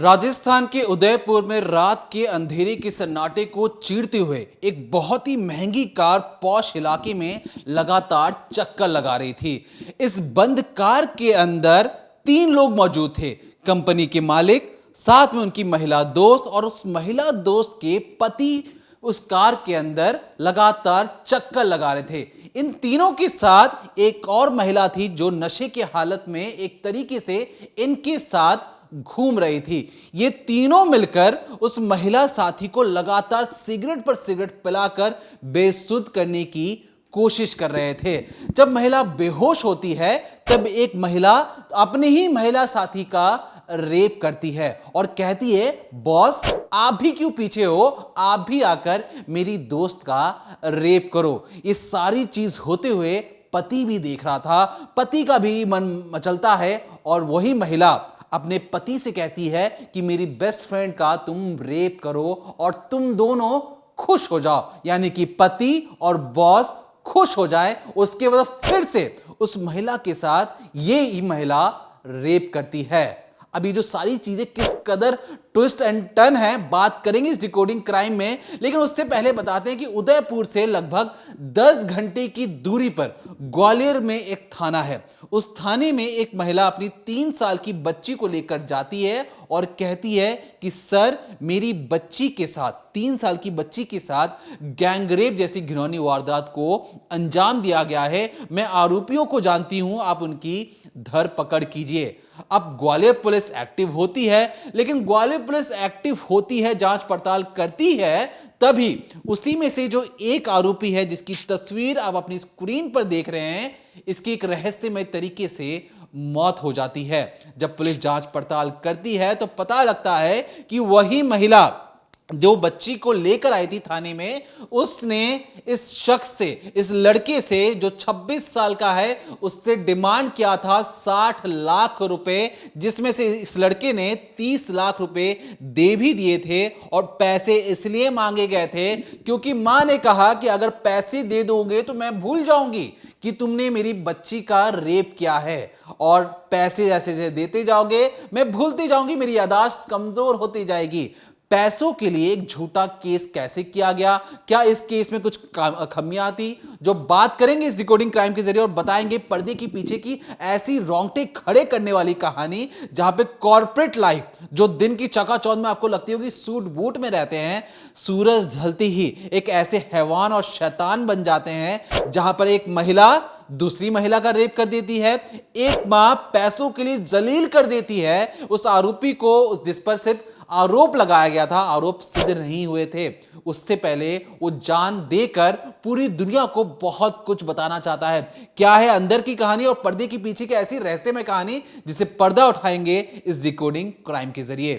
राजस्थान के उदयपुर में रात के अंधेरे के सन्नाटे को चीरते हुए एक बहुत ही महंगी कार पॉश इलाके में लगातार चक्कर लगा रही थी। इस बंद कार के अंदर 3 लोग मौजूद थे, कंपनी के मालिक, साथ में उनकी महिला दोस्त और उस महिला दोस्त के पति उस कार के अंदर लगातार चक्कर लगा रहे थे। इन तीनों के साथ एक और महिला थी जो नशे की हालत में एक तरीके से इनके साथ घूम रही थी। ये तीनों मिलकर उस महिला साथी को लगातार सिगरेट पर सिगरेट पिलाकर बेसुध करने की कोशिश कर रहे थे। जब महिला बेहोश होती है तब एक महिला अपने ही महिला साथी का रेप करती है और कहती है, बॉस आप भी क्यों पीछे हो, आप भी आकर मेरी दोस्त का रेप करो। ये सारी चीज होते हुए पति भी देख रहा था, पति का भी मन मचलता है और वही महिला अपने पति से कहती है कि मेरी बेस्ट फ्रेंड का तुम रेप करो और तुम दोनों खुश हो जाओ, यानी कि पति और बॉस खुश हो जाए। उसके बाद फिर से उस महिला के साथ ये महिला रेप करती है। अब ये जो सारी चीजें किस कदर ट्विस्ट एंड टर्न है, बात करेंगे इस डिकोडिंग क्राइम में, लेकिन उससे पहले बताते हैं कि उदयपुर से लगभग 10 घंटे की दूरी पर ग्वालियर में एक थाना है। उस थाने में एक महिला अपनी 3 साल की बच्ची को लेकर जाती है और कहती है कि सर मेरी बच्ची के साथ, 3 साल की बच्ची के साथ गैंगरेप जैसी घिनौनी वारदात को अंजाम दिया गया है। मैं आरोपियों को जानती हूं, आप उनकी धरपकड़ कीजिए। अब ग्वालियर पुलिस एक्टिव होती है, लेकिन ग्वालियर पुलिस एक्टिव होती है, जांच पड़ताल करती है, तभी उसी में से जो एक आरोपी है जिसकी तस्वीर आप अपनी स्क्रीन पर देख रहे हैं, इसकी एक रहस्यमय तरीके से मौत हो जाती है। जब पुलिस जांच पड़ताल करती है तो पता लगता है कि वही महिला जो बच्ची को लेकर आई थी थाने में, उसने इस शख्स से, इस लड़के से जो 26 साल का है, उससे डिमांड किया था 60 लाख रुपए, जिसमें से इस लड़के ने 30 लाख रुपए दे भी दिए थे। और पैसे इसलिए मांगे गए थे क्योंकि मां ने कहा कि अगर पैसे दे दोगे तो मैं भूल जाऊंगी कि तुमने मेरी बच्ची का रेप किया है, और पैसे जैसे जैसे देते जाओगे मैं भूलती जाऊंगी, मेरी यादाश्त कमजोर होती जाएगी। पैसों के लिए एक झूठा केस कैसे किया गया, क्या इस केस में कुछ खामियां थी, जो बात करेंगे इस डिकोडिंग क्राइम के जरिए और बताएंगे पर्दे के पीछे की ऐसी रोंगटे खड़े करने वाली कहानी, जहां पे कॉर्पोरेट लाइफ जो दिन की चकाचौंध में आपको लगती होगी सूट बूट में रहते हैं, सूरज ढलते ही एक ऐसे हैवान और शैतान बन जाते हैं, जहां पर एक महिला दूसरी महिला का रेप कर देती है, एक मां पैसों के लिए जलील कर देती है उस आरोपी को जिस पर सिर्फ आरोप लगाया गया था, आरोप सिद्ध नहीं हुए थे। उससे पहले वो जान देकर पूरी दुनिया को बहुत कुछ बताना चाहता है। क्या है अंदर की कहानी और पर्दे के पीछे की ऐसी रहस्यमय कहानी, जिसे पर्दा उठाएंगे इस डिकोडिंग क्राइम के जरिए।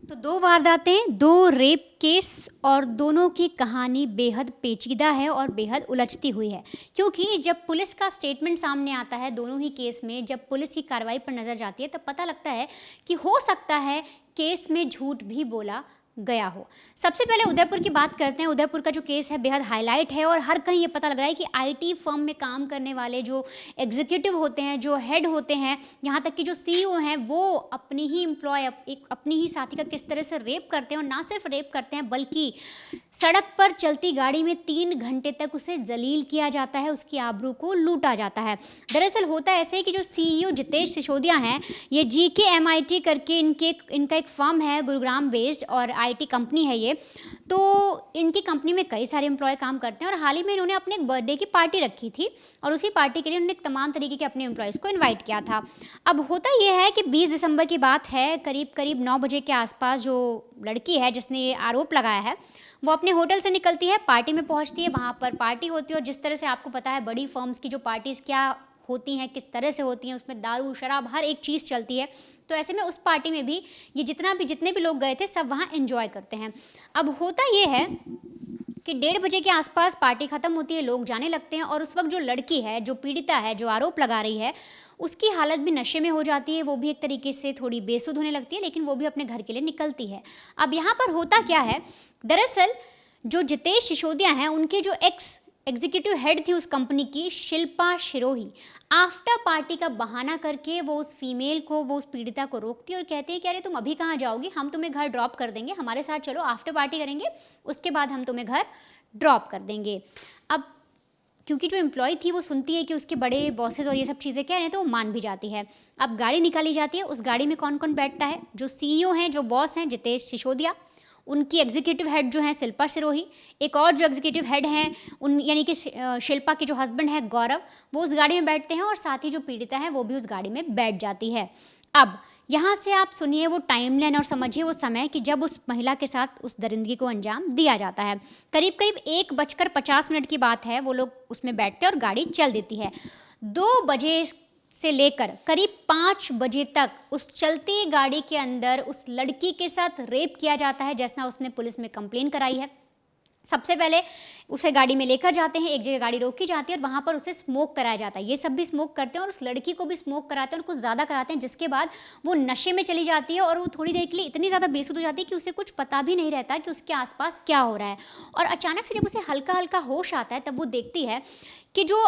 तो 2 वारदातें, 2 रेप केस और दोनों की कहानी बेहद पेचीदा है और बेहद उलझती हुई है, क्योंकि जब पुलिस का स्टेटमेंट सामने आता है दोनों ही केस में, जब पुलिस की कार्रवाई पर नज़र जाती है, तब पता लगता है कि हो सकता है केस में झूठ भी बोला गया हो। सबसे पहले उदयपुर की बात करते हैं। उदयपुर का जो केस है बेहद हाईलाइट है और हर कहीं ये पता लग रहा है कि आईटी फर्म में काम करने वाले जो एग्जीक्यूटिव होते हैं, जो हेड होते हैं, यहाँ तक कि जो सीईओ हैं, वो अपनी ही एम्प्लॉय, अपनी ही साथी का किस तरह से रेप करते हैं, और ना सिर्फ रेप करते हैं बल्कि सड़क पर चलती गाड़ी में 3 घंटे तक उसे जलील किया जाता है, उसकी आबरू को लूटा जाता है। दरअसल होता ऐसे है कि जो सीईओ जितेश सिसोदिया हैं, ये GKMIT करके इनका एक फर्म है गुरुग्राम बेस्ड और आईटी कंपनी है ये। तो इनकी कंपनी में कई सारे एम्प्लॉय काम करते हैं और हाल ही में इन्होंने अपने एक बर्थडे की पार्टी रखी थी और उसी पार्टी के लिए उन्होंने तमाम तरीके के अपने एम्प्लॉयज़ को इनवाइट किया था। अब होता यह है कि 20 दिसंबर की बात है, करीब 9 बजे के आसपास जो लड़की है जिसने ये आरोप लगाया है, वो अपने होटल से निकलती है, पार्टी में पहुंचती है, वहाँ पर पार्टी होती है और जिस तरह से आपको पता है बड़ी फर्म्स की जो पार्टीज़ क्या होती हैं, किस तरह से होती हैं, उसमें दारू शराब हर एक चीज़ चलती है। तो ऐसे में उस पार्टी में भी ये जितने भी लोग गए थे सब वहाँ एंजॉय करते हैं। अब होता ये है कि 1:30 बजे के आसपास पार्टी ख़त्म होती है, लोग जाने लगते हैं और उस वक्त जो लड़की है, जो पीड़िता है, जो आरोप लगा रही है, उसकी हालत भी नशे में हो जाती है, वो भी एक तरीके से थोड़ी बेसुध होने लगती है, लेकिन वो भी अपने घर के लिए निकलती है। अब यहाँ पर होता क्या है, दरअसल जो जितेश सिसोदिया हैं, उनके जो एक्स एग्जीक्यूटिव हेड थी उस कंपनी की, शिल्पा शिरोही, आफ्टर पार्टी का बहाना करके वो उस फीमेल को, वो उस पीड़िता को रोकती है और कहती है कि अरे तुम अभी कहाँ जाओगी, हम तुम्हें घर ड्रॉप कर देंगे, हमारे साथ चलो, आफ्टर पार्टी करेंगे, उसके बाद हम तुम्हें घर ड्रॉप कर देंगे। अब क्योंकि जो एम्प्लॉय थी वो सुनती है कि उसके बड़े बॉसेस और ये सब चीज़ें कह रहे हैं, तो वो मान भी जाती है। अब गाड़ी निकाली जाती है, उस गाड़ी में कौन कौन बैठता है, जो सीईओ हैं, जो बॉस हैं जितेश सिसोदिया, उनकी एग्जीक्यूटिव हेड जो है शिल्पा शिरोही, एक और जो एग्जीक्यूटिव हेड हैं उन यानी कि शिल्पा के जो हस्बैंड है गौरव, वो उस गाड़ी में बैठते हैं और साथ ही जो पीड़िता है वो भी उस गाड़ी में बैठ जाती है। अब यहाँ से आप सुनिए वो टाइमलाइन और समझिए वो समय कि जब उस महिला के साथ उस दरिंदगी को अंजाम दिया जाता है। करीब करीब 1:50 की बात है, वो लोग उसमें बैठते हैं और गाड़ी चल देती है। 2 बजे से लेकर करीब 5 बजे तक उस चलती गाड़ी के अंदर उस लड़की के साथ रेप किया जाता है, जैसा उसने पुलिस में कंप्लेन कराई है। सबसे पहले उसे गाड़ी में लेकर जाते हैं, एक जगह गाड़ी रोकी जाती है और वहाँ पर उसे स्मोक कराया जाता है। ये सब भी स्मोक करते हैं और उस लड़की को भी स्मोक कराते हैं और कुछ ज़्यादा कराते हैं, जिसके बाद वो नशे में चली जाती है और वो थोड़ी देर के लिए इतनी ज़्यादा बेसुध हो जाती है कि उसे कुछ पता भी नहीं रहता कि उसके आसपास क्या हो रहा है। और अचानक से जब उसे हल्का हल्का होश आता है, तब वो देखती है कि जो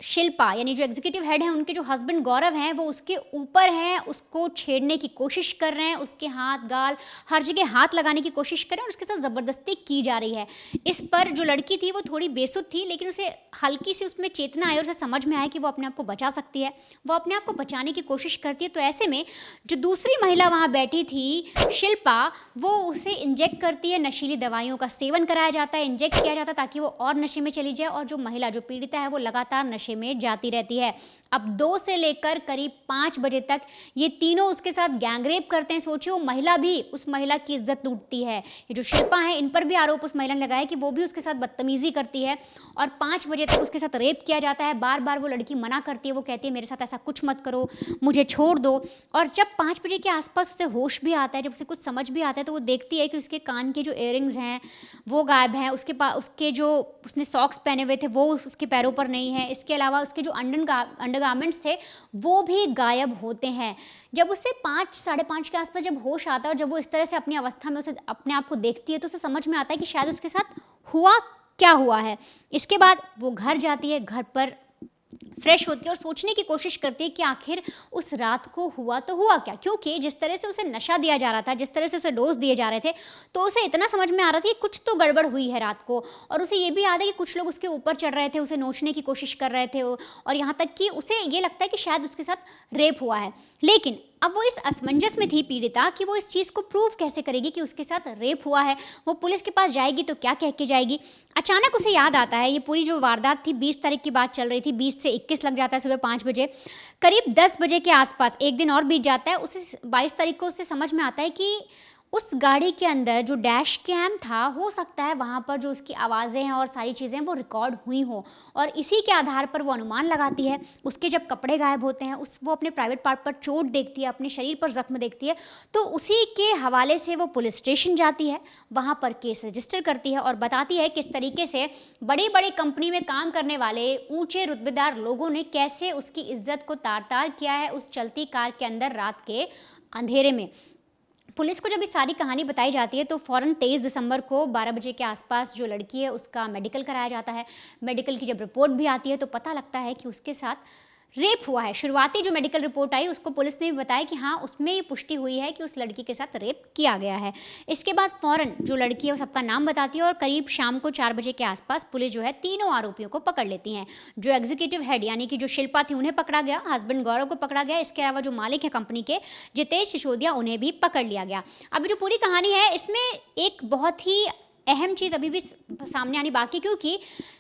शिल्पा यानी जो एग्जीक्यूटिव हेड हैं, उनके जो हस्बैंड गौरव हैं, वो उसके ऊपर हैं, उसको छेड़ने की कोशिश कर रहे हैं, उसके हाथ गाल हर जगह हाथ लगाने की कोशिश कर रहे हैं और उसके साथ ज़बरदस्ती की जा रही है। इस पर जो लड़की थी वो थोड़ी बेसुध थी, लेकिन उसे हल्की सी उसमें चेतना आई और उसे समझ में आया कि वो अपने आप को बचा सकती है। वो अपने आप को बचाने की कोशिश करती है। तो ऐसे में जो दूसरी महिला वहाँ बैठी थी शिल्पा, वो उसे इंजेक्ट करती है, नशीली दवाइयों का सेवन कराया जाता है, इंजेक्ट किया जाता है ताकि वो और नशे में चली जाए और जो महिला जो पीड़िता है वो लगातार नशे में जाती रहती है। अब 2 से लेकर करीब 5 बजे तक ये तीनों उसके साथ गैंगरेप करते हैं। सोचिए, महिला भी, उस महिला की इज्जत लूटती है। ये जो शिल्पा है, इन पर भी आरोप उस महिला ने लगाया कि वो भी उसके साथ बदतमीजी करती है और 5 बजे तक उसके साथ रेप किया जाता है। बार बार वो लड़की मना करती है, वो कहती है मेरे साथ ऐसा कुछ मत करो, मुझे छोड़ दो। और जब 5 बजे के आसपास उसे होश भी आता है, जब उसे कुछ समझ भी आता है, तो वो देखती है कि उसके कान के जो इयररिंग्स हैं वो गायब हैं, उसके जो उसने सॉक्स पहने हुए थे वो उसके पैरों पर नहीं है। इसके अलावा उसके जो अंडरगारमेंट्स थे वो भी गायब होते हैं। जब उसे 5 साढ़े 5 के आसपास जब होश आता है और जब वो इस तरह से अपनी अवस्था में उसे अपने आप को देखती है, तो उसे समझ में आता है कि शायद उसके साथ हुआ क्या हुआ है। इसके बाद वो घर जाती है, घर पर फ्रेश होती है और सोचने की कोशिश करती है कि आखिर उस रात को हुआ तो हुआ क्या, क्योंकि जिस तरह से उसे नशा दिया जा रहा था, जिस तरह से उसे डोज दिए जा रहे थे, तो उसे इतना समझ में आ रहा था कि कुछ तो गड़बड़ हुई है रात को। और उसे ये भी याद है कि कुछ लोग उसके ऊपर चढ़ रहे थे, उसे नोचने की कोशिश कर रहे थे और यहाँ तक कि उसे ये लगता है कि शायद उसके साथ रेप हुआ है। लेकिन अब वो इस असमंजस में थी पीड़िता कि वो इस चीज़ को प्रूव कैसे करेगी कि उसके साथ रेप हुआ है। वो पुलिस के पास जाएगी तो क्या कह के जाएगी। अचानक उसे याद आता है, ये पूरी जो वारदात थी 20 तारीख की बात चल रही थी, 20 से 21 लग जाता है सुबह 5 बजे, करीब 10 बजे के आसपास एक दिन और बीत जाता है। उसे 22 तारीख को उसे समझ में आता है कि उस गाड़ी के अंदर जो डैश कैम था, हो सकता है वहाँ पर जो उसकी आवाज़ें हैं और सारी चीज़ें वो रिकॉर्ड हुई हों, और इसी के आधार पर वो अनुमान लगाती है। उसके जब कपड़े गायब होते हैं, वो अपने प्राइवेट पार्ट पर चोट देखती है, अपने शरीर पर जख्म देखती है, तो उसी के हवाले से वो पुलिस स्टेशन जाती है, वहाँ पर केस रजिस्टर करती है और बताती है किस तरीके से बड़ी बड़ी कंपनी में काम करने वाले ऊंचे रुतबेदार लोगों ने कैसे उसकी इज्जत को तार तार किया है उस चलती कार के अंदर रात के अंधेरे में। पुलिस को जब ये सारी कहानी बताई जाती है तो फ़ौरन 23 दिसंबर को 12 बजे के आसपास जो लड़की है उसका मेडिकल कराया जाता है। मेडिकल की जब रिपोर्ट भी आती है तो पता लगता है कि उसके साथ रेप हुआ है। शुरुआती जो मेडिकल रिपोर्ट आई उसको पुलिस ने भी बताया कि हाँ, उसमें ये पुष्टि हुई है कि उस लड़की के साथ रेप किया गया है। इसके बाद फ़ौरन जो लड़की है वो सबका नाम बताती है और करीब शाम को 4 बजे के आसपास पुलिस जो है तीनों आरोपियों को पकड़ लेती हैं। जो एग्जीक्यूटिव हेड यानी कि जो शिल्पा थी उन्हें पकड़ा गया, हस्बैंड गौरव को पकड़ा गया, इसके अलावा जो मालिक है कंपनी के जितेश सिसोदिया उन्हें भी पकड़ लिया गया। अभी जो पूरी कहानी है इसमें एक बहुत ही अहम चीज़ अभी भी सामने आनी बाकी, क्योंकि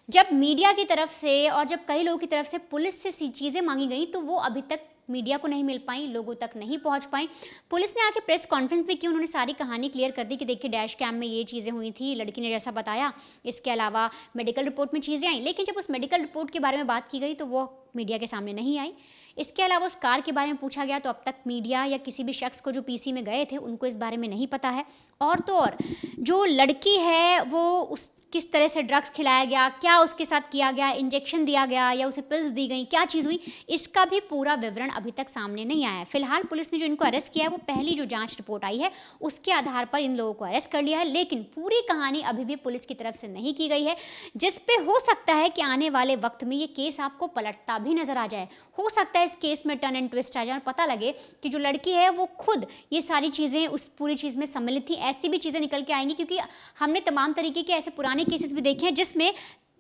जब मीडिया की तरफ से और जब कई लोगों की तरफ से पुलिस से चीज़ें मांगी गई तो वो अभी तक मीडिया को नहीं मिल पाई, लोगों तक नहीं पहुंच पाई। पुलिस ने आके प्रेस कॉन्फ्रेंस भी की, उन्होंने सारी कहानी क्लियर कर दी कि देखिए डैश कैम में ये चीज़ें हुई थी, लड़की ने जैसा बताया, इसके अलावा मेडिकल रिपोर्ट में चीज़ें आई। लेकिन जब उस मेडिकल रिपोर्ट के बारे में बात की गई तो वो मीडिया के सामने नहीं आई। इसके अलावा उस कार के बारे में पूछा गया तो अब तक मीडिया या किसी भी शख्स को जो पीसी में गए थे उनको इस बारे में नहीं पता है। और तो और जो लड़की है वो उस किस तरह से ड्रग्स खिलाया गया, क्या उसके साथ किया गया, इंजेक्शन दिया गया या उसे पिल्स दी गई, क्या चीज़ हुई, इसका भी पूरा विवरण अभी तक सामने नहीं आया है। फिलहाल पुलिस ने जो इनको अरेस्ट किया है वो पहली जो जांच रिपोर्ट आई है उसके आधार पर इन लोगों को अरेस्ट कर लिया है, लेकिन पूरी कहानी अभी भी पुलिस की तरफ से नहीं की गई है, जिस पे हो सकता है कि आने वाले वक्त में ये केस आपको पलटता भी नजर आ जाए। हो सकता है इस केस में टर्न एंड ट्विस्ट आ जाए और पता लगे कि जो लड़की है वो खुद ये सारी चीज़ें उस पूरी चीज़ में सम्मिलित थी। ऐसी भी चीज़ें निकल के आएंगी, क्योंकि हमने तमाम तरीके के ऐसे पुराने केसेस भी देखे हैं जिसमें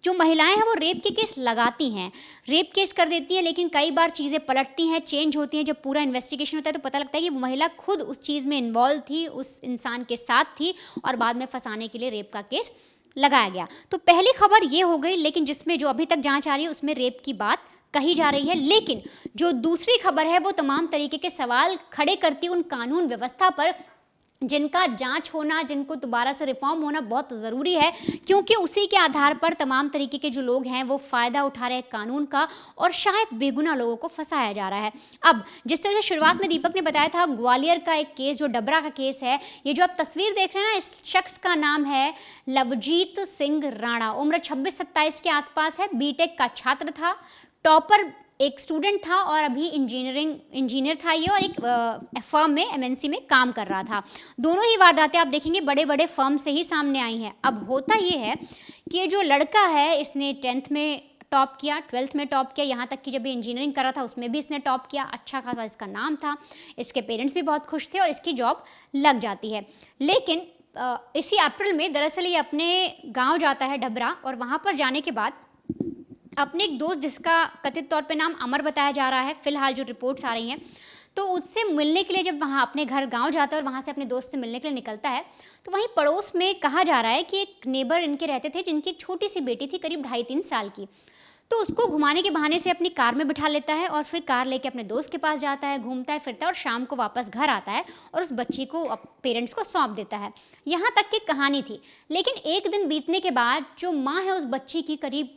जो महिलाएं हैं वो रेप के केस लगाती हैं, रेप केस कर देती हैं, लेकिन कई बार चीज़ें पलटती हैं, चेंज होती हैं। जब पूरा इन्वेस्टिगेशन होता है तो पता लगता है कि वो महिला खुद उस चीज़ में इन्वॉल्व थी, उस इंसान के साथ थी और बाद में फंसाने के लिए रेप का केस लगाया गया। तो पहली खबर ये हो गई, लेकिन जिसमें जो अभी तक जांच आ रही है उसमें रेप की बात कही जा रही है। लेकिन जो दूसरी खबर है वो तमाम तरीके के सवाल खड़े करती उन कानून व्यवस्था पर जिनका जांच होना, जिनको दोबारा से रिफॉर्म होना बहुत ज़रूरी है, क्योंकि उसी के आधार पर तमाम तरीके के जो लोग हैं वो फ़ायदा उठा रहे हैं कानून का और शायद बेगुनाह लोगों को फंसाया जा रहा है। अब जिस तरह से शुरुआत में दीपक ने बताया था, ग्वालियर का एक केस जो डबरा का केस है, ये जो आप तस्वीर देख रहे हैं ना, इस शख्स का नाम है लवजीत सिंह राणा, उम्र 26-27 के आसपास है, बीटेक का छात्र था, टॉपर एक स्टूडेंट था और अभी इंजीनियर था ये, और एक फर्म में एमएनसी में काम कर रहा था। दोनों ही वारदातें आप देखेंगे बड़े बड़े फर्म से ही सामने आई हैं। अब होता ये है कि ये जो लड़का है इसने 10th में टॉप किया, 12th में टॉप किया, यहाँ तक कि जब ये इंजीनियरिंग कर रहा था उसमें भी इसने टॉप किया, अच्छा खासा इसका नाम था, इसके पेरेंट्स भी बहुत खुश थे और इसकी जॉब लग जाती है। लेकिन इसी अप्रैल में दरअसल ये अपने गाँव जाता है डबरा, और वहाँ पर जाने के बाद अपने एक दोस्त जिसका कथित तौर पे नाम अमर बताया जा रहा है, फिलहाल जो रिपोर्ट्स आ रही हैं, तो उससे मिलने के लिए जब वहाँ अपने घर गांव जाता है और वहाँ से अपने दोस्त से मिलने के लिए निकलता है, तो वहीं पड़ोस में कहा जा रहा है कि एक नेबर इनके रहते थे जिनकी एक छोटी सी बेटी थी करीब 2.5-3 साल की। तो उसको घुमाने के बहाने से अपनी कार में बिठा लेता है और फिर कार लेके अपने दोस्त के पास जाता है, घूमता है फिरता है और शाम को वापस घर आता है और उस बच्ची को पेरेंट्स को सौंप देता है। यहाँ तक की कहानी थी। लेकिन एक दिन बीतने के बाद जो माँ है उस बच्ची की, करीब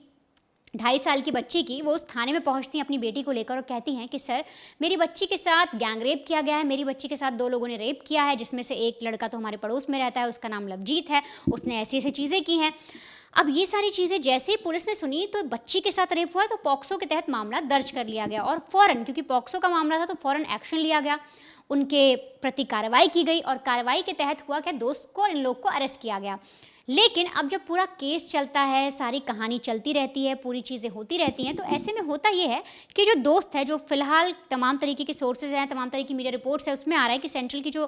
2.5 साल की बच्ची की, वो उस थाने में पहुंचती हैं अपनी बेटी को लेकर और कहती हैं कि सर, मेरी बच्ची के साथ गैंग रेप किया गया है, मेरी बच्ची के साथ 2 लोगों ने रेप किया है, जिसमें से एक लड़का तो हमारे पड़ोस में रहता है, उसका नाम लवजीत है, उसने ऐसी ऐसी चीज़ें की हैं। अब ये सारी चीज़ें जैसे ही पुलिस ने सुनी तो बच्ची के साथ रेप हुआ है तो पॉक्सो के तहत मामला दर्ज कर लिया गया और फ़ौरन, क्योंकि पॉक्सो का मामला था तो फ़ौरन एक्शन लिया गया, उनके प्रति कार्रवाई की गई और कार्रवाई के तहत हुआ क्या, दोस्त को और इन लोग को अरेस्ट किया गया। लेकिन अब जब पूरा केस चलता है, सारी कहानी चलती रहती है, पूरी चीज़ें होती रहती हैं, तो ऐसे में होता ये है कि जो दोस्त है, जो फिलहाल तमाम तरीके के सोर्सेज हैं, तमाम तरीके की मीडिया रिपोर्ट्स है, उसमें आ रहा है कि सेंट्रल की जो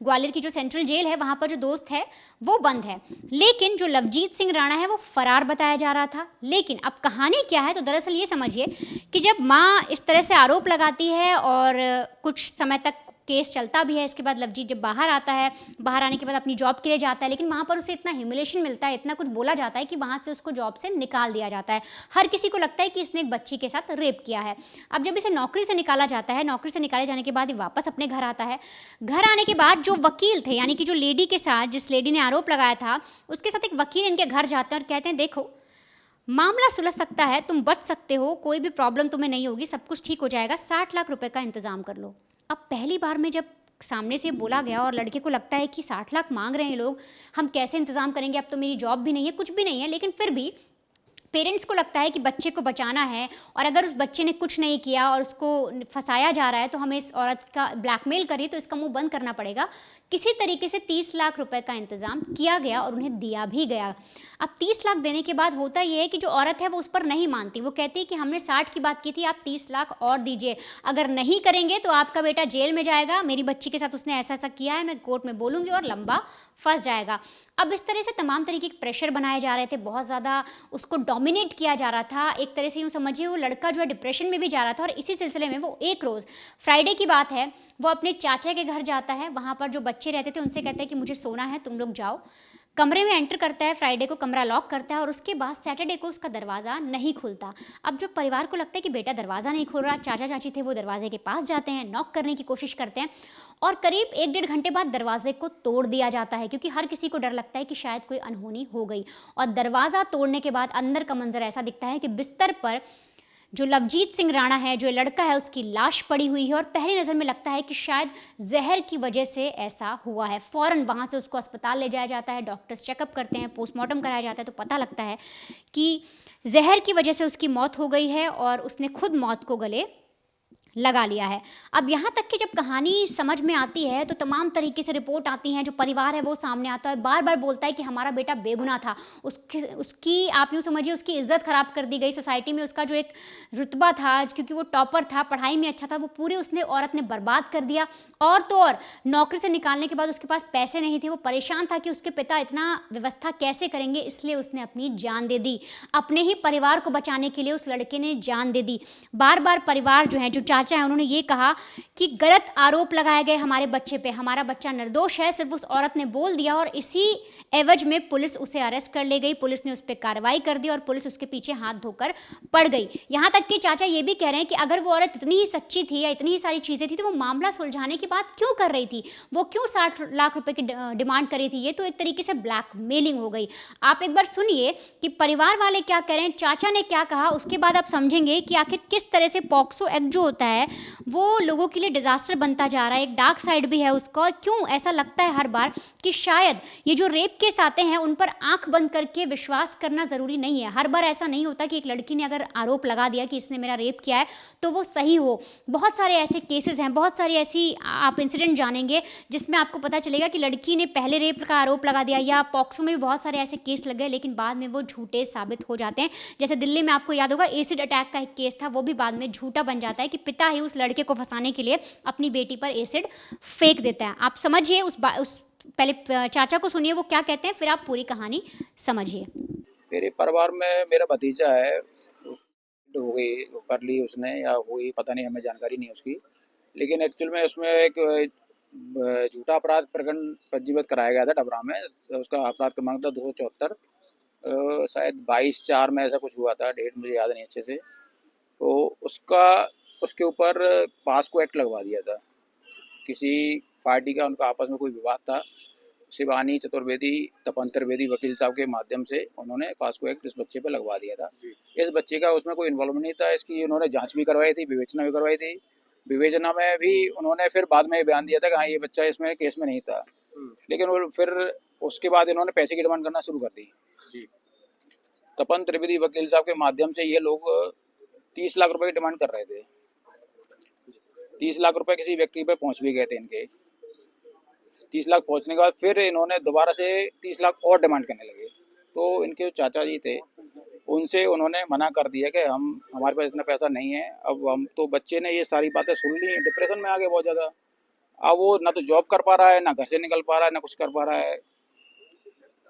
ग्वालियर की जो सेंट्रल जेल है वहाँ पर जो दोस्त है वो बंद है, लेकिन जो लवजीत सिंह राणा है वो फरार बताया जा रहा था। लेकिन अब कहानी क्या है, तो दरअसल ये समझिए कि जब माँ इस तरह से आरोप लगाती है और कुछ समय तक केस चलता भी है, इसके बाद लवजीत जब बाहर आता है, बाहर आने के बाद अपनी जॉब के लिए जाता है, लेकिन वहाँ पर उसे इतना ह्यूमिलेशन मिलता है, इतना कुछ बोला जाता है कि वहाँ से उसको जॉब से निकाल दिया जाता है। हर किसी को लगता है कि इसने एक बच्ची के साथ रेप किया है। अब जब इसे नौकरी से निकाला जाता है, नौकरी से निकाले जाने के बाद ये वापस अपने घर आता है। घर आने के बाद जो वकील थे, यानी कि जो लेडी के साथ, जिस लेडी ने आरोप लगाया था, उसके साथ एक वकील इनके घर जाते हैं और कहते हैं देखो, मामला सुलझ सकता है, तुम बच सकते हो, कोई भी प्रॉब्लम तुम्हें नहीं होगी, सब कुछ ठीक हो जाएगा, 60 लाख रुपए का इंतजाम कर लो। अब पहली बार में जब सामने से बोला गया और लड़के को लगता है कि 60 लाख मांग रहे हैं लोग, हम कैसे इंतज़ाम करेंगे, अब तो मेरी जॉब भी नहीं है, कुछ भी नहीं है, लेकिन फिर भी पेरेंट्स को लगता है कि बच्चे को बचाना है और अगर उस बच्चे ने कुछ नहीं किया और उसको फंसाया जा रहा है तो हमें इस औरत का ब्लैकमेल करी तो इसका मुंह बंद करना पड़ेगा। किसी तरीके से 30 लाख रुपए का इंतज़ाम किया गया और उन्हें दिया भी गया। अब 30 लाख देने के बाद होता ये है कि जो औरत है वो उस पर नहीं मानती, वो कहती है कि हमने 60 की बात की थी, आप 30 लाख और दीजिए, अगर नहीं करेंगे तो आपका बेटा जेल में जाएगा, मेरी बच्ची के साथ उसने ऐसा ऐसा किया है, मैं कोर्ट में बोलूँगी और लंबा फंस जाएगा। अब इस तरह से तमाम तरीके के प्रेशर बनाए जा रहे थे, बहुत ज़्यादा उसको डोमिनेट किया जा रहा था। एक तरह से यूँ समझिए वो लड़का जो है डिप्रेशन में भी जा रहा था और इसी सिलसिले में वो एक रोज़ फ्राइडे की बात है, वो अपने चाचा के घर जाता है, वहाँ पर जो बच्चे रहते थे उनसे कहता है कि मुझे सोना है, तुम लोग जाओ। कमरे में एंटर करता है, फ्राइडे को कमरा लॉक करता है और उसके बाद सैटरडे को उसका दरवाज़ा नहीं खुलता। अब जो परिवार को लगता है कि बेटा दरवाज़ा नहीं खोल रहा, चाचा चाची थे वो दरवाजे के पास जाते हैं, नॉक करने की कोशिश करते हैं और करीब 1-1.5 घंटे बाद दरवाजे को तोड़ दिया जाता है, क्योंकि हर किसी को डर लगता है कि शायद कोई अनहोनी हो गई। और दरवाज़ा तोड़ने के बाद अंदर का मंजर ऐसा दिखता है कि बिस्तर पर जो लवजीत सिंह राणा है, जो लड़का है, उसकी लाश पड़ी हुई है और पहली नज़र में लगता है कि शायद जहर की वजह से ऐसा हुआ है। फ़ौरन वहाँ से उसको अस्पताल ले जाया जाता है, डॉक्टर्स चेकअप करते हैं, पोस्टमार्टम कराया जाता है, तो पता लगता है कि जहर की वजह से उसकी मौत हो गई है और उसने खुद मौत को गले लगा लिया है। अब यहाँ तक कि जब कहानी समझ में आती है तो तमाम तरीके से रिपोर्ट आती हैं, जो परिवार है वो सामने आता है, बार-बार बोलता है कि हमारा बेटा बेगुनाह था। उसकी आप यूँ समझिए उसकी इज़्ज़त ख़राब कर दी गई सोसाइटी में, उसका जो एक रुतबा था क्योंकि वो टॉपर था, पढ़ाई में अच्छा था, वो पूरे उसने औरत ने बर्बाद कर दिया। और तो और नौकरी से निकालने के बाद उसके पास पैसे नहीं थे, वो परेशान था कि उसके पिता इतना व्यवस्था कैसे करेंगे, इसलिए उसने अपनी जान दे दी। अपने ही परिवार को बचाने के लिए उस लड़के ने जान दे दी। बार-बार परिवार जो है, जो चाचा हैं, उन्होंने ये कहा कि गलत आरोप लगाए गए हमारे बच्चे पे, हमारा बच्चा निर्दोष है, सिर्फ उस औरत ने बोल दिया और इसी एवज में पुलिस उसे अरेस्ट कर ले गई। पुलिस ने उस पर कार्रवाई कर दी और पुलिस उसके पीछे हाथ धोकर पड़ गई। यहाँ तक कि चाचा ये भी कह रहे हैं कि अगर वो औरत इतनी ही सच्ची थी या इतनी ही सारी चीज़ें थी तो वो मामला सुलझाने की बात क्यों कर रही थी, वो क्यों 60 लाख रुपए की डिमांड कर रही थी। ये तो एक तरीके से ब्लैकमेलिंग हो गई। आप एक बार सुनिए कि परिवार वाले क्या कह रहे हैं, चाचा ने क्या कहा, उसके बाद आप समझेंगे कि आखिर किस तरह से पॉक्सो एक्ट जो होता है वो लोगों के लिए डिजास्टर बनता जा रहा है। एक डार्क साइड भी है उसका, और क्यों ऐसा लगता है हर बार कि शायद ये जो रेप केस आते हैं उन पर आंख बंद करके विश्वास करना ज़रूरी नहीं है। हर बार ऐसा नहीं होता कि एक लड़की ने अगर आरोप लगा दिया कि इसने मेरा रेप किया है तो वो सही हो। बहुत सारे ऐसे केसेस हैं, बहुत सारी ऐसी आप इंसिडेंट जानेंगे जिसमें आपको पता चलेगा कि लड़की ने पहले रेप का आरोप लगा दिया, या पॉक्सो में भी बहुत सारे ऐसे केस लग गए लेकिन बाद में वो झूठे साबित हो जाते हैं। जैसे दिल्ली में आपको याद होगा एसिड अटैक का एक केस था, वो भी बाद में झूठा बन जाता है कि पिता ही उस लड़के को फंसाने के लिए अपनी बेटी पर एसिड फेंक देता है। आप समझिए उस पहले चाचा को सुनिए वो क्या कहते हैं, फिर आप पूरी कहानी समझिए। मेरे परिवार में मेरा भतीजा है, हो गई वो कर ली उसने या हुई पता नहीं, हमें जानकारी नहीं उसकी। लेकिन एक्चुअल में उसमें एक झूठा अपराध प्रकरण पंजीबद्ध कराया गया था डबरा में। उसका अपराध क्रमांक था 274, शायद 22/4 में ऐसा कुछ हुआ था, डेट मुझे याद नहीं अच्छे से। तो उसके ऊपर पास्को एक्ट लगवा दिया था। किसी पार्टी का उनका आपस में कोई विवाद था, शिवानी चतुर्वेदी, तपन त्रिवेदी वकील साहब के माध्यम से उन्होंने पास्को एक्ट इस बच्चे पे लगवा दिया था। इस बच्चे का उसमें कोई इन्वॉल्वमेंट नहीं था। इसकी उन्होंने जांच भी करवाई थी, विवेचना भी करवाई थी। विवेचना में भी उन्होंने फिर बाद में बयान दिया था कि हाँ ये बच्चा इसमें केस में नहीं था। लेकिन वो फिर उसके बाद इन्होंने पैसे की डिमांड करना शुरू कर दी। तपन त्रिवेदी वकील साहब के माध्यम से ये लोग 30 लाख रुपए की डिमांड कर रहे थे। 30 लाख रुपए किसी व्यक्ति पे पहुंच भी गए थे इनके। 30 लाख पहुंचने के बाद फिर इन्होंने दोबारा से 30 लाख और डिमांड करने लगे। तो इनके जो चाचा जी थे उनसे उन्होंने मना कर दिया कि हमारे पास इतना पैसा नहीं है। अब हम तो बच्चे ने ये सारी बातें सुन ली, डिप्रेशन में आ गए बहुत ज़्यादा। अब वो ना तो जॉब कर पा रहा है, ना घर से निकल पा रहा है, ना कुछ कर पा रहा है।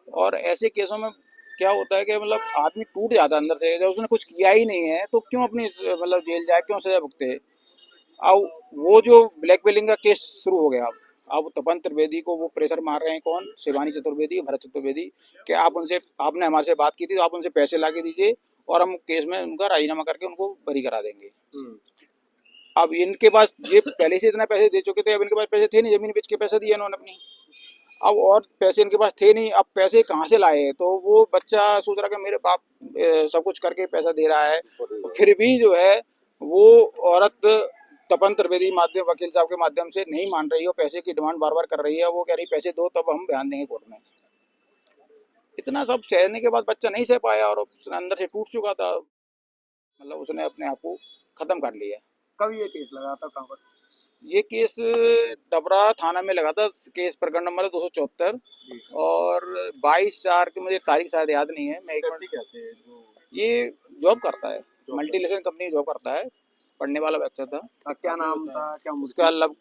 और ऐसे केसों में क्या होता है कि मतलब आदमी टूट जाता है अंदर से। जब उसने कुछ किया ही नहीं है तो क्यों अपनी मतलब जेल जाए, क्यों सजा भुगते। अब वो जो ब्लैकमेलिंग का केस शुरू हो गया। अब तपन त्रिवेदी को वो प्रेशर मार रहे हैं, कौन, शिवानी चतुर्वेदी, भरत चतुर्वेदी, कि आपने हमारे से बात की थी तो आप उनसे पैसे ला के दीजिए और हम केस में उनका राजीनामा करके उनको बरी करा देंगे। अब इनके पास ये पहले से इतना पैसे दे चुके थे, अब इनके पास पैसे थे नहीं, जमीन बेच के पैसे दिए इन्होंने अपनी। अब और पैसे इनके पास थे नहीं, अब पैसे कहाँ से लाए। तो वो बच्चा सोच रहा कि मेरे बाप सब कुछ करके पैसा दे रहा है, फिर भी जो है वो औरत तपन त्रिवेदी वकील साहब के माध्यम से नहीं मान रही है, पैसे की डिमांड बार बार कर रही है। वो कह रही पैसे दो तब हम बयान देंगे कोर्ट में। इतना सब सहने के बाद बच्चा नहीं सह पाया और उसने अंदर से टूट चुका था, मतलब उसने अपने आप को खत्म कर लिया। कब ये केस लगा था, कहाँ पर? ये केस डबरा थाना में लगा था, केस प्रकरण नंबर 274 और 22/4 की मुझे तारीख शायद याद नहीं है। मैं एक मिनट। ये जॉब करता है, मल्टीनेशनल कंपनी जॉब करता है, पढ़ने वाला बच्चा था। क्या नाम था, क्या उसका लव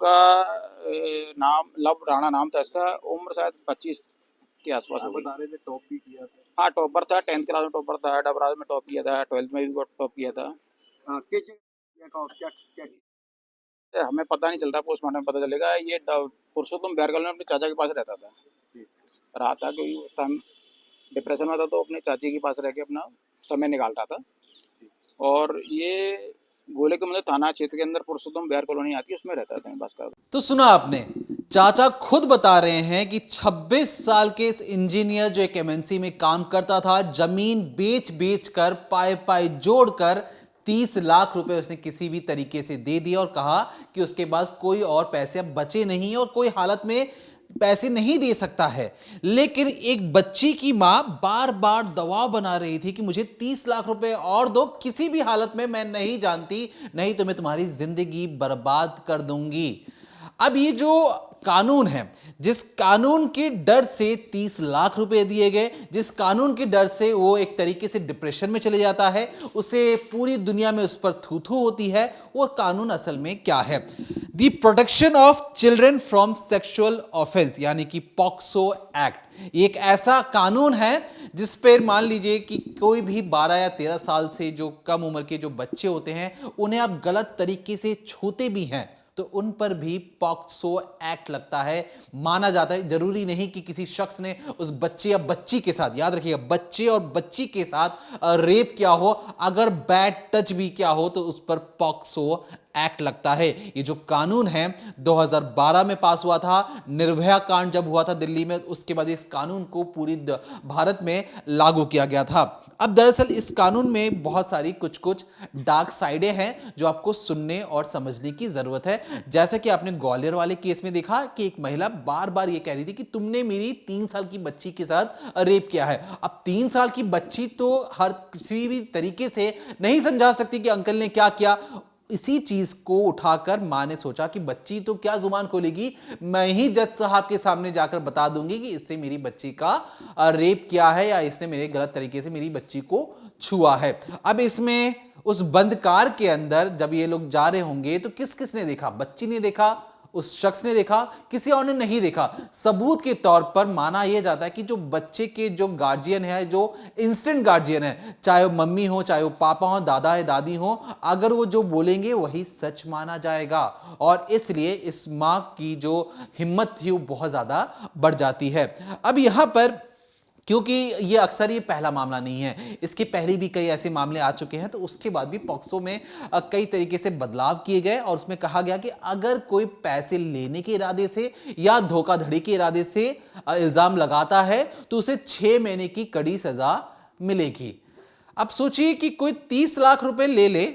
राणा नाम था इसका। उम्र शायद 25 के आसपास होगी। बता रहे थे टॉप भी किया था? हाँ टॉपर था, 10th क्लास में टॉपर था, डबरा में टॉप किया था, 12th में भी टॉप किया था। क्या हमें पता नहीं चल रहा, पोस्टमार्टम में पता चलेगा। ये पुरुषोत्तम बिहार कॉलोनी में अपने चाचा के पास रहता था, क्योंकि उस टाइम डिप्रेशन में था तो अपने चाची के पास रह के अपना समय निकाल रहा था। और ये गोले के मतलब थाना क्षेत्र के अंदर पुरुषोत्तम बिहार कॉलोनी आती है, उसमें रहता था भास्कर। तो सुना आपने, चाचा खुद बता रहे हैं कि 26 साल के इस इंजीनियर जो एक एमएनसी में काम करता था, जमीन बेच कर पाए जोड़कर 30 लाख रुपए उसने किसी भी तरीके से दे दिया और कहा कि उसके पास कोई और पैसे अब बचे नहीं और कोई हालत में पैसे नहीं दे सकता है। लेकिन एक बच्ची की मां बार बार दबाव बना रही थी कि मुझे 30 लाख रुपए और दो, किसी भी हालत में मैं नहीं जानती, नहीं तो मैं तुम्हारी जिंदगी बर्बाद कर दूंगी। अब ये जो कानून है, जिस कानून के डर से 30 लाख रुपए दिए गए, जिस कानून के डर से वो एक तरीके से डिप्रेशन में चले जाता है, उसे पूरी दुनिया में उस पर थू-थू होती है, वो कानून असल में क्या है? The protection of children from sexual offence, यानी कि पॉक्सो एक्ट। ये एक ऐसा कानून है जिस पर मान लीजिए कि कोई भी 12 या 13 साल से जो कम उम्र के जो बच्चे होते हैं, उन्हें आप गलत तरीके से छूते भी हैं तो उन पर भी पॉक्सो एक्ट लगता है। माना जाता है, जरूरी नहीं कि किसी शख्स ने उस बच्चे या बच्ची के साथ, याद रखिएगा, बच्चे और बच्ची के साथ रेप किया हो, अगर बैड टच भी किया हो तो उस पर पॉक्सो एक्ट लगता है। ये जो कानून है 2012 में पास हुआ था, निर्भया कांड जब हुआ था दिल्ली में, उसके बाद इस कानून को पूरी भारत में लागू किया गया था। अब दरअसल इस कानून में बहुत सारी कुछ कुछ डार्क साइडें हैं जो आपको सुनने और समझने की जरूरत है। जैसा कि आपने ग्वालियर वाले केस में देखा कि एक महिला बार बार ये कह रही थी कि तुमने मेरी 3 साल की बच्ची के साथ रेप किया है। अब 3 साल की बच्ची तो हर किसी भी तरीके से नहीं समझा सकती कि अंकल ने क्या किया। इसी चीज को उठाकर मां ने सोचा कि बच्ची तो क्या जुबान खोलेगी, मैं ही जज साहब के सामने जाकर बता दूंगी कि इससे मेरी बच्ची का रेप किया है या इसने मेरे गलत तरीके से मेरी बच्ची को छुआ है। अब इसमें उस बंद कार के अंदर जब ये लोग जा रहे होंगे तो किस किस ने देखा? बच्ची ने देखा, उस शख्स ने देखा, किसी और ने नहीं देखा। सबूत के तौर पर माना यह जाता है कि जो बच्चे के जो गार्जियन है, जो इंस्टेंट गार्जियन है, चाहे वो मम्मी हो, चाहे वो पापा हो, दादा है, दादी हो, अगर वो जो बोलेंगे वही सच माना जाएगा। और इसलिए इस मां की जो हिम्मत थी वो बहुत ज्यादा बढ़ जाती है। अब यहां पर क्योंकि ये अक्सर ये पहला मामला नहीं है, इसके पहले भी कई ऐसे मामले आ चुके हैं, तो उसके बाद भी पॉक्सो में कई तरीके से बदलाव किए गए और उसमें कहा गया कि अगर कोई पैसे लेने के इरादे से या धोखाधड़ी के इरादे से इल्जाम लगाता है तो उसे 6 महीने की कड़ी सजा मिलेगी। अब सोचिए कि कोई 30 लाख रुपए ले ले,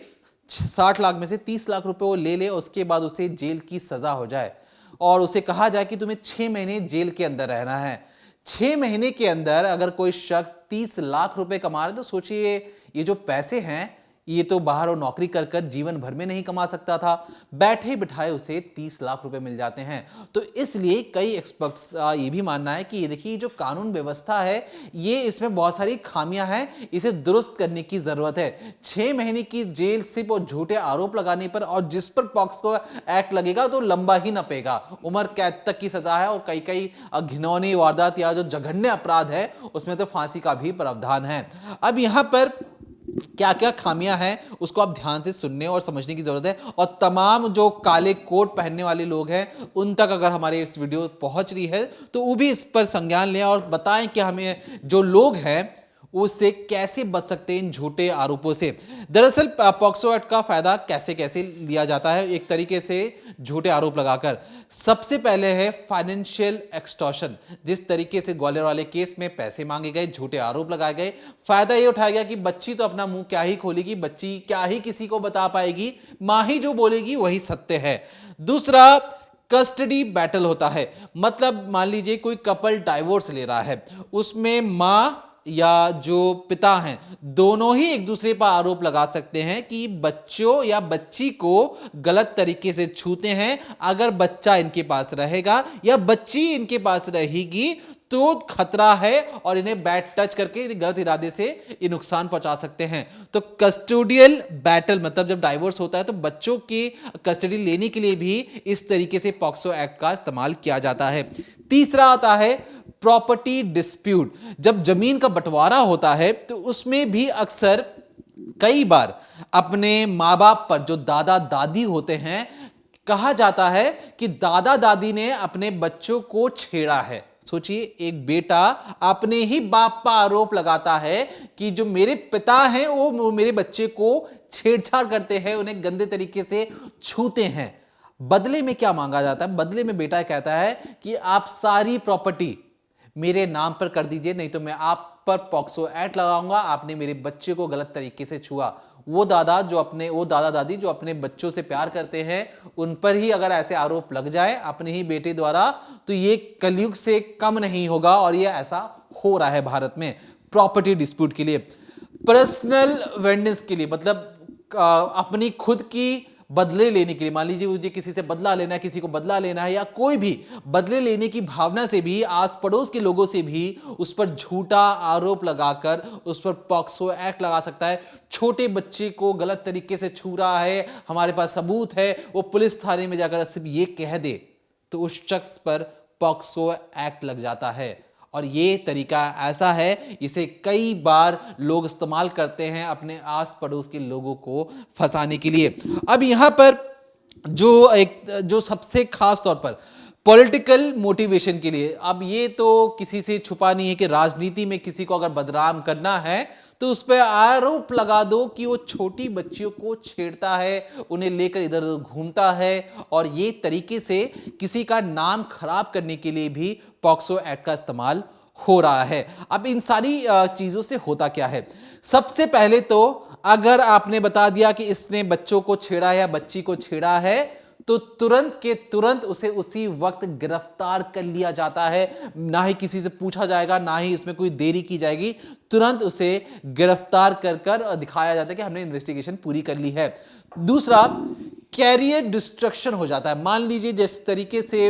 60 लाख में से 30 लाख रुपए वो ले ले, उसके बाद उसे जेल की सजा हो जाए और उसे कहा जाए कि तुम्हें 6 महीने जेल के अंदर रहना है। 6 महीने के अंदर अगर कोई शख्स 30 लाख रुपए कमा रहा है तो सोचिए ये जो पैसे हैं ये तो बाहर और नौकरी कर कर जीवन भर में नहीं कमा सकता था, बैठे बिठाए उसे 30 लाख रुपए मिल जाते हैं। तो इसलिए कई एक्सपर्ट्स ये भी मानना है कि ये देखिए जो कानून व्यवस्था है ये इसमें बहुत सारी खामियां हैं, इसे दुरुस्त करने की जरूरत है। 6 महीने की जेल सिर्फ और झूठे आरोप लगाने पर, और जिस पर पॉक्सो एक्ट लगेगा तो लंबा ही नपेगा, उम्र कैद तक की सजा है और कई कई घिनौनी वारदात या जो जघन्य अपराध है उसमें तो फांसी का भी प्रावधान है। अब यहां पर क्या क्या खामियां हैं उसको आप ध्यान से सुनने और समझने की जरूरत है। और तमाम जो काले कोट पहनने वाले लोग हैं उन तक अगर हमारे इस वीडियो पहुंच रही है तो वो भी इस पर संज्ञान लें और बताएं कि हमें जो लोग हैं उससे कैसे बच सकते हैं इन झूठे आरोपों से। दरअसल पॉक्सो एक्ट का फायदा कैसे कैसे लिया जाता है एक तरीके से झूठे आरोप लगाकर। सबसे पहले है फाइनेंशियल एक्सटॉर्शन। जिस तरीके से ग्वालियर वाले केस में पैसे मांगे गए, झूठे आरोप लगाए गए, फायदा ये उठाया गया कि बच्ची तो अपना मुंह क्या ही खोलेगी, बच्ची क्या ही किसी को बता पाएगी, मां ही जो बोलेगी वही सत्य है। दूसरा कस्टडी बैटल होता है, मतलब मान लीजिए कोई कपल डाइवोर्स ले रहा है, उसमें मां या जो पिता हैं दोनों ही एक दूसरे पर आरोप लगा सकते हैं कि बच्चों या बच्ची को गलत तरीके से छूते हैं। अगर बच्चा इनके पास रहेगा या बच्ची इनके पास रहेगी तो खतरा है और इन्हें बैड टच करके गलत इरादे से ये नुकसान पहुंचा सकते हैं। तो कस्टोडियल बैटल मतलब जब डाइवोर्स होता है तो बच्चों की कस्टडी लेने के लिए भी इस तरीके से पॉक्सो एक्ट का इस्तेमाल किया जाता है। तीसरा आता है प्रॉपर्टी डिस्प्यूट। जब जमीन का बंटवारा होता है तो उसमें भी अक्सर कई बार अपने माँ बाप पर, जो दादा दादी होते हैं, कहा जाता है कि दादा दादी ने अपने बच्चों को छेड़ा है। सोचिए एक बेटा अपने ही बाप पर आरोप लगाता है कि जो मेरे पिता हैं वो मेरे बच्चे को छेड़छाड़ करते हैं, उन्हें गंदे तरीके से छूते हैं। बदले में क्या मांगा जाता है? बदले में बेटा कहता है कि आप सारी प्रॉपर्टी मेरे नाम पर कर दीजिए, नहीं तो मैं आप पर पॉक्सो एक्ट लगाऊंगा, आपने मेरे बच्चे को गलत तरीके से छुआ। वो दादा दादी जो अपने बच्चों से प्यार करते हैं, उन पर ही अगर ऐसे आरोप लग जाए अपने ही बेटे द्वारा, तो ये कलयुग से कम नहीं होगा। और ये ऐसा हो रहा है भारत में प्रॉपर्टी डिस्प्यूट के लिए, पर्सनल वेंडेंस के लिए, मतलब अपनी खुद की बदले लेने के लिए। मान लीजिए मुझे किसी से बदला लेना है, किसी को बदला लेना है, या कोई भी बदले लेने की भावना से भी आस पड़ोस के लोगों से भी उस पर झूठा आरोप लगाकर उस पर पॉक्सो एक्ट लगा सकता है। छोटे बच्चे को गलत तरीके से छू रहा है, हमारे पास सबूत है, वो पुलिस थाने में जाकर सिर्फ ये कह दे तो उस शख्स पर पॉक्सो एक्ट लग जाता है। और ये तरीका ऐसा है, इसे कई बार लोग इस्तेमाल करते हैं अपने आस पड़ोस के लोगों को फंसाने के लिए। अब यहां पर जो सबसे खास तौर पर पॉलिटिकल मोटिवेशन के लिए, अब ये तो किसी से छुपा नहीं है कि राजनीति में किसी को अगर बदनाम करना है तो उस पर आरोप लगा दो कि वो छोटी बच्चियों को छेड़ता है, उन्हें लेकर इधर उधर घूमता है, और ये तरीके से किसी का नाम खराब करने के लिए भी पॉक्सो एक्ट का इस्तेमाल हो रहा है। अब इन सारी चीजों से होता क्या है, सबसे पहले तो अगर आपने बता दिया कि इसने बच्चों को छेड़ा है या बच्ची को छेड़ा है, तो तुरंत के तुरंत उसे उसी वक्त गिरफ्तार कर लिया जाता है। ना ही किसी से पूछा जाएगा, ना ही इसमें कोई देरी की जाएगी, तुरंत उसे गिरफ्तार कर दिखाया जाता है कि हमने इन्वेस्टिगेशन पूरी कर ली है। दूसरा, कैरियर डिस्ट्रक्शन हो जाता है। मान लीजिए जिस तरीके से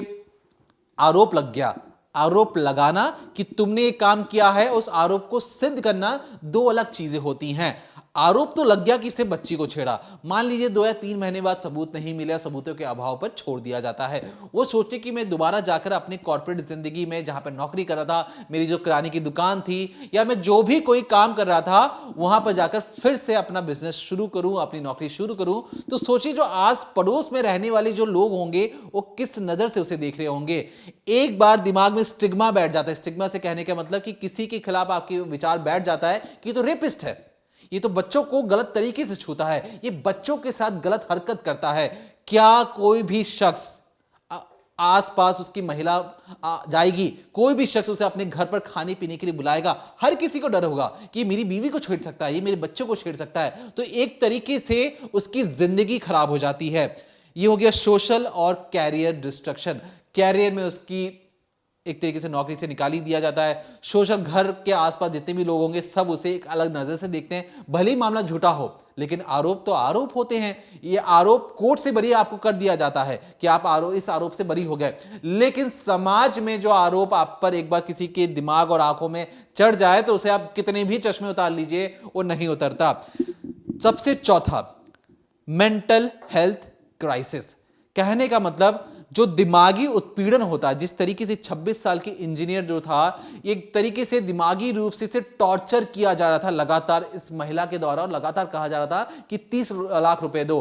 आरोप लग गया, आरोप लगाना कि तुमने ये काम किया है, उस आरोप को सिद्ध करना, दो अलग चीजें होती हैं। आरोप तो लग गया कि इसने बच्ची को छेड़ा, मान लीजिए 2 या 3 महीने बाद सबूत नहीं मिले, सबूतों के अभाव पर छोड़ दिया जाता है। वो सोचते कि मैं दोबारा जाकर अपनी कॉर्पोरेट जिंदगी में, जहां पर नौकरी कर रहा था, मेरी जो किराने की दुकान थी, या मैं जो भी कोई काम कर रहा था, वहां पर जाकर फिर से अपना बिजनेस शुरू करूं, अपनी नौकरी शुरू करूं। तो सोचिए जो आस पड़ोस में रहने वाले जो लोग होंगे वो किस नजर से उसे देख रहे होंगे। एक बार दिमाग में स्टिग्मा बैठ जाता है। स्टिग्मा से कहने का मतलब कि किसी के खिलाफ आपके विचार बैठ जाता है कि तो रेपिस्ट है, ये तो बच्चों को गलत तरीके से छूता है, ये बच्चों के साथ गलत हरकत करता है। क्या कोई भी शख्स आसपास उसकी महिला जाएगी, कोई भी शख्स उसे अपने घर पर खाने पीने के लिए बुलाएगा? हर किसी को डर होगा कि मेरी बीवी को छेड़ सकता है, ये मेरे बच्चों को छेड़ सकता है। तो एक तरीके से उसकी जिंदगी खराब हो जाती है। ये हो गया सोशल और कैरियर डिस्ट्रक्शन। कैरियर में उसकी एक तरीके से नौकरी से निकाल ही दिया जाता है। सोशल, घर के आसपास जितने भी लोग होंगे सब उसे एक अलग नजर से देखते हैं, भले ही मामला झूठा हो, लेकिन आरोप तो आरोप होते हैं। ये आरोप कोर्ट से बरी आपको कर दिया जाता है कि आप इस आरोप से बरी हो गए। लेकिन समाज में जो आरोप आप पर एक बार किसी के दिमाग और आंखों में चढ़ जाए तो उसे आप कितने भी चश्मे उतार लीजिए, वो नहीं उतरता। सबसे चौथा, मेंटल हेल्थ क्राइसिस। कहने का मतलब जो दिमागी उत्पीड़न होता है, जिस तरीके से 26 साल की इंजीनियर जो था, एक तरीके से दिमागी रूप से इसे टॉर्चर किया जा रहा था लगातार इस महिला के द्वारा, और लगातार कहा जा रहा था कि 30 लाख रुपए दो।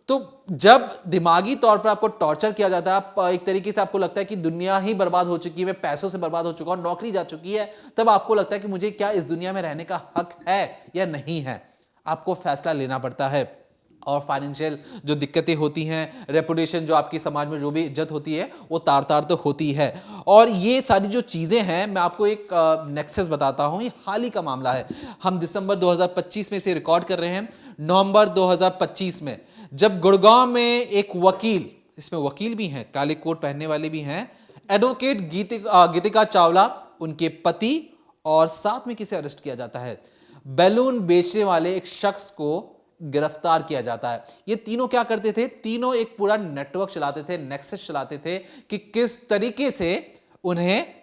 तो जब दिमागी तौर पर आपको टॉर्चर किया जाता है, एक तरीके से आपको लगता है कि दुनिया ही बर्बाद हो चुकी है, मैं पैसों से बर्बाद हो चुका हूं, नौकरी जा चुकी है, तब आपको लगता है कि मुझे क्या इस दुनिया में रहने का हक है या नहीं है। आपको फैसला लेना पड़ता है। और फाइनेंशियल जो दिक्कतें होती हैं, रेपुटेशन, जो आपकी समाज में जो भी इज्जत होती है, वो तार तार तो होती है। और ये सारी जो चीज़ें हैं, मैं आपको एक नेक्सस बताता हूँ। ये हाल ही का मामला है, हम दिसंबर 2025 में इसे रिकॉर्ड कर रहे हैं। नवंबर 2025 में जब गुड़गांव में एक वकील, इसमें वकील भी हैं, काले कोट पहनने वाले भी हैं, एडवोकेट गीतिका चावला, उनके पति और साथ में किसे अरेस्ट किया जाता है, बैलून बेचने वाले एक शख्स को गिरफ्तार किया जाता है। ये तीनों क्या करते थे? तीनों एक पूरा नेटवर्क चलाते थे, नेक्सस चलाते थे कि किस तरीके से उन्हें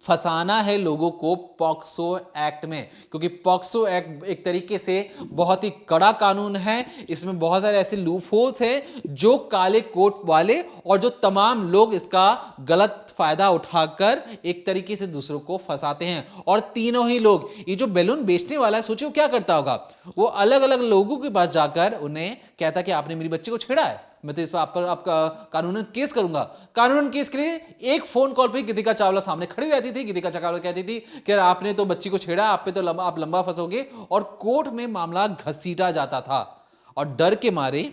फंसाना है लोगों को पॉक्सो एक्ट में। क्योंकि पॉक्सो एक्ट एक तरीके से बहुत ही कड़ा कानून है, इसमें बहुत सारे ऐसे लूप होल्स हैं जो काले कोट वाले और जो तमाम लोग इसका गलत फायदा उठाकर एक तरीके से दूसरों को फंसाते हैं। और तीनों ही लोग, ये जो बैलून बेचने वाला है, सोचिए वो क्या करता होगा, वो अलग अलग लोगों के पास जाकर उन्हें कहता कि आपने मेरी बच्ची को छेड़ा है, मैं तो इस पर आपका कानूनन केस करूंगा। कानूनन केस के लिए एक फोन कॉल पे गीतिका चावला सामने खड़ी रहती थी। गीतिका चावला कहती थी कि आपने तो बच्ची को छेड़ा, आप पे तो आप लंबा फंसोगे, और कोर्ट में मामला घसीटा जाता था। और डर के मारे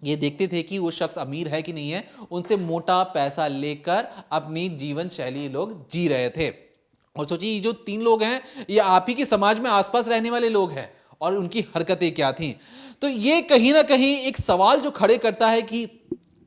ये देखते थे कि वो शख्स अमीर है कि नहीं है, उनसे मोटा पैसा लेकर अपनी जीवन शैली लोग जी रहे थे। और सोचिए ये जो 3 लोग हैं, ये आप ही के समाज में आसपास रहने वाले लोग हैं, और उनकी हरकतें क्या थीं। तो ये कहीं ना कहीं एक सवाल जो खड़े करता है कि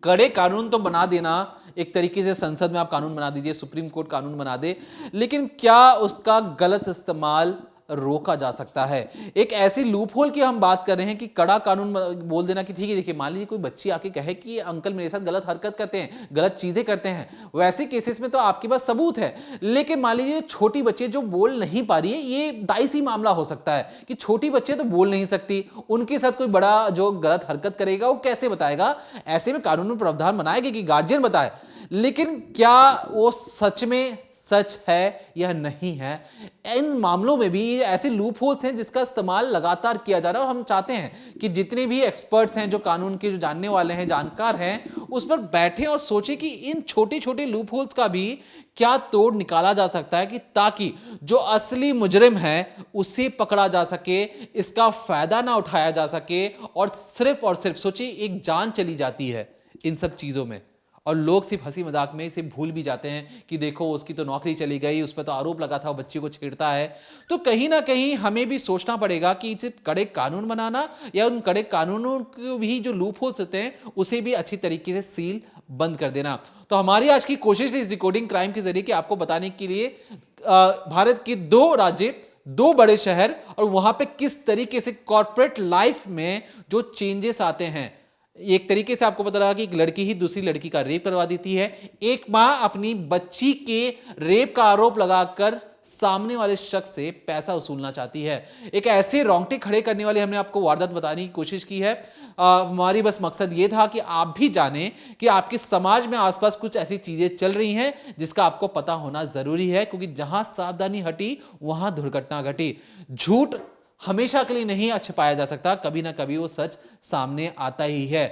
कड़े कानून तो बना देना, एक तरीके से संसद में आप कानून बना दीजिए, सुप्रीम कोर्ट कानून बना दे, लेकिन क्या उसका गलत इस्तेमाल रोका जा सकता है? एक ऐसी लूप होल की हम बात कर रहे हैं कि कड़ा कानून बोल देना कि ठीक है, देखिए मान लीजिए कोई बच्ची आके कहे कि अंकल मेरे साथ गलत हरकत करते हैं, गलत चीजें करते हैं, वैसे केसेस में तो आपके पास सबूत है। लेकिन मान लीजिए छोटी बच्ची जो बोल नहीं पा रही है, ये डाइसी मामला हो सकता है कि छोटी बच्ची तो बोल नहीं सकती, उनके साथ कोई बड़ा जो गलत हरकत करेगा वो कैसे बताएगा? ऐसे में कानून में प्रावधान बनाएगा कि गार्जियन बताए, लेकिन क्या वो सच में सच है या नहीं है? इन मामलों में भी ऐसे लूप होल्स हैं जिसका इस्तेमाल लगातार किया जा रहा है, और हम चाहते हैं कि जितने भी एक्सपर्ट्स हैं, जो कानून के जो जानने वाले हैं, जानकार हैं, उस पर बैठे और सोचें कि इन छोटे छोटे लूप होल्स का भी क्या तोड़ निकाला जा सकता है, कि ताकि जो असली मुजरिम है उसे पकड़ा जा सके, इसका फायदा ना उठाया जा सके। और सिर्फ सोचिए, एक जान चली जाती है इन सब चीजों में, और लोग सिर्फ हंसी मजाक में इसे भूल भी जाते हैं कि देखो उसकी तो नौकरी चली गई, उस पर तो आरोप लगा था, वो बच्ची को छेड़ता है। तो कहीं ना कहीं हमें भी सोचना पड़ेगा कि सिर्फ कड़े कानून बनाना, या उन कड़े कानूनों के भी जो लूप होल्स होते हैं उसे भी अच्छी तरीके से सील बंद कर देना। तो हमारी आज की कोशिश है इस डिकोडिंग क्राइम के जरिए कि आपको बताने के लिए भारत के 2 राज्य, 2 बड़े शहर, और वहां पे किस तरीके से कॉर्पोरेट लाइफ में जो चेंजेस आते हैं। एक तरीके से आपको पता लगा कि एक लड़की ही दूसरी लड़की का रेप करवा देती है, एक मां अपनी बच्ची के रेप का आरोप लगाकर सामने वाले शख्स से पैसा वसूलना चाहती है। एक ऐसे रोंगटे खड़े करने वाले हमने आपको वारदात बताने की कोशिश की है। हमारी बस मकसद ये था कि आप भी जानें कि आपके समाज में आसपास कुछ ऐसी चीजें चल रही हैं जिसका आपको पता होना जरूरी है, क्योंकि जहां सावधानी हटी वहां दुर्घटना घटी। झूठ हमेशा के लिए नहीं छिपाया जा सकता, कभी ना कभी वो सच सामने आता ही है।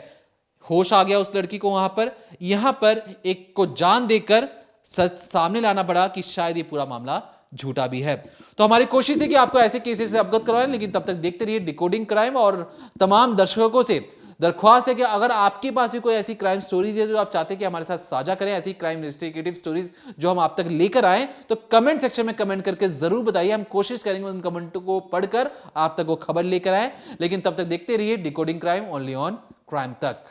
होश आ गया उस लड़की को वहां पर, यहां पर एक को जान देकर सच सामने लाना पड़ा कि शायद ये पूरा मामला झूठा भी है। तो हमारी कोशिश थी कि आपको ऐसे केसेस से अवगत करवाएं, लेकिन तब तक देखते रहिए डिकोडिंग क्राइम। और तमाम दर्शकों से दरख्वास्त है कि अगर आपके पास भी कोई ऐसी क्राइम स्टोरीज है जो आप चाहते हैं कि हमारे साथ साझा करें, ऐसी क्राइम इन्वेस्टिगेटिव स्टोरीज जो हम आप तक लेकर आए, तो कमेंट सेक्शन में कमेंट करके जरूर बताइए। हम कोशिश करेंगे उन कमेंटों को पढ़कर आप तक वो खबर लेकर आए। लेकिन तब तक देखते रहिए decoding crime, only on crime तक।